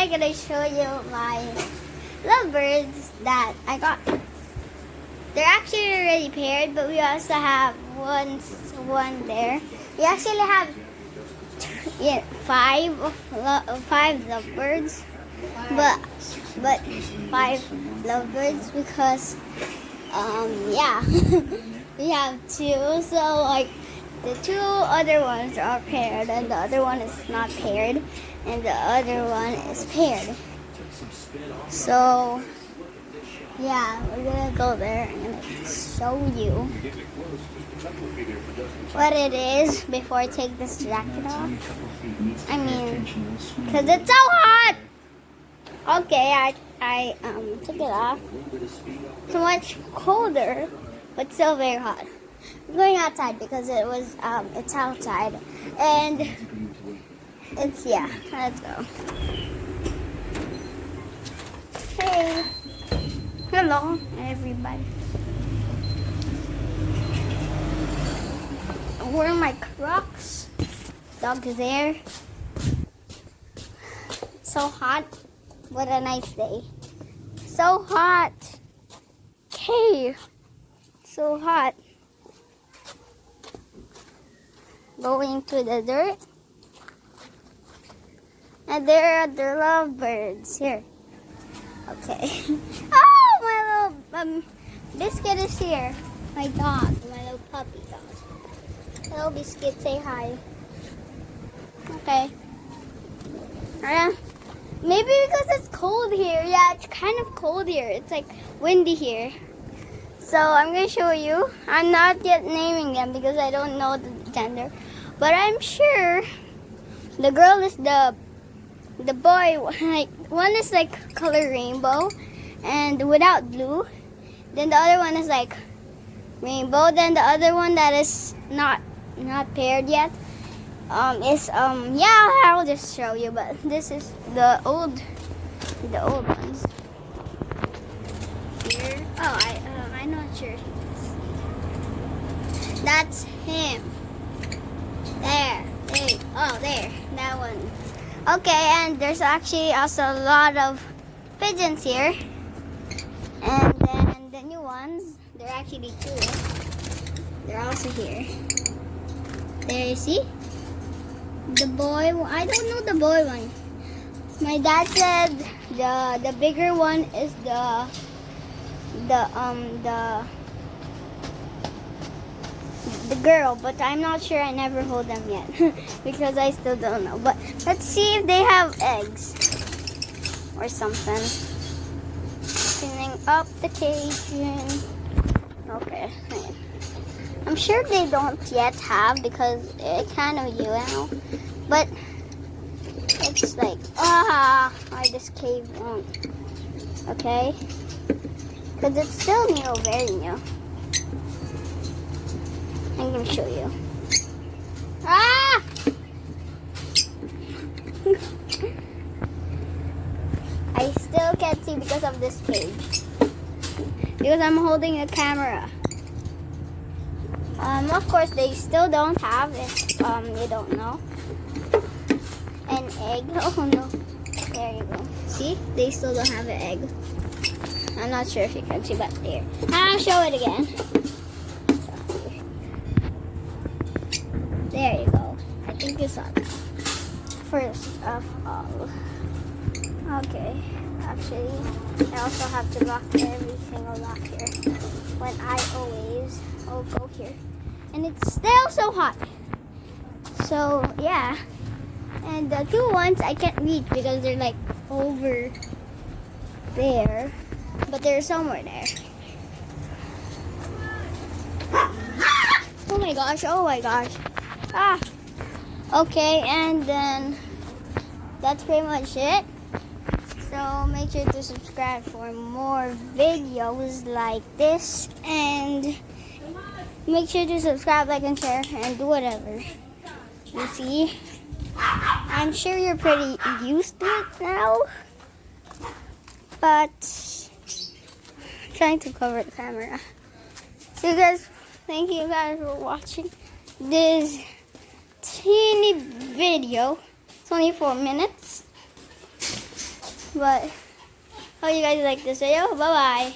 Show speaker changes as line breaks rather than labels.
I'm gonna show you my lovebirds that I got. They're actually already paired, but we also have one there. We actually have five lovebirds, but 5 lovebirds because yeah, we have 2. So like the 2 other ones are paired, and the other one is not paired, and the other one is paired. So yeah, we're gonna go there. I'm gonna show you what it is before I take this jacket off. I mean, cause it's so hot. Okay, I took it off. So much colder, but still very hot. I'm going outside because it's outside, and it's Let's go. Hey. Hello, everybody. I'm wearing my Crocs. Dog is there. It's so hot. What a nice day. So hot. Okay. So hot. Going to the dirt. And there are the lovebirds here. Okay. Oh, my little Biscuit is here. My dog, my little puppy dog. Hello, Biscuit. Say hi. Okay. Maybe because it's cold here. Yeah, it's kind of cold here. It's like windy here. So I'm going to show you. I'm not yet naming them because I don't know the gender. But I'm sure the girl is the boy, like one is like color rainbow and without blue. Then the other one is like rainbow. Then the other one that is not paired yet is yeah, I'll just show you. But this is the old ones here. Oh, I'm not sure. That's him. There. Oh, there. That one. Okay, and there's actually also a lot of pigeons here. And then the new ones, they're actually 2. They're also here. There, you see? The boy, I don't know the boy one. My dad said the bigger one is the girl, but I'm not sure. I never hold them yet because I still don't know. But let's see if they have eggs or something. Opening up the cage. Okay. I'm sure they don't yet have because it's kind of yellow. But it's like, I just caved on. Okay. Because it's still new, very new. I'm going to show you. Ah! I still can't see because of this cage. Because I'm holding a camera. Of course, they still don't have it. You don't know. An egg. Oh no. There you go. See? They still don't have an egg. I'm not sure if you can see, but there. I'll show it again. There you go. I think you saw that. First of all. Okay. Actually, I also have to lock every single lock here. When I always go here. And it's still so hot. So, yeah. And the 2 ones I can't reach because they're like over there. But they're somewhere there. Oh my gosh. Oh my gosh. Ah. Okay, and then that's pretty much it. So make sure to subscribe for more videos like this, and make sure to subscribe, like, and share, and do whatever. You see, I'm sure you're pretty used to it now, but I'm trying to cover the camera. So you guys, thank you guys for watching this teeny video. It's only 4 minutes. But hope you guys like this video. Bye bye.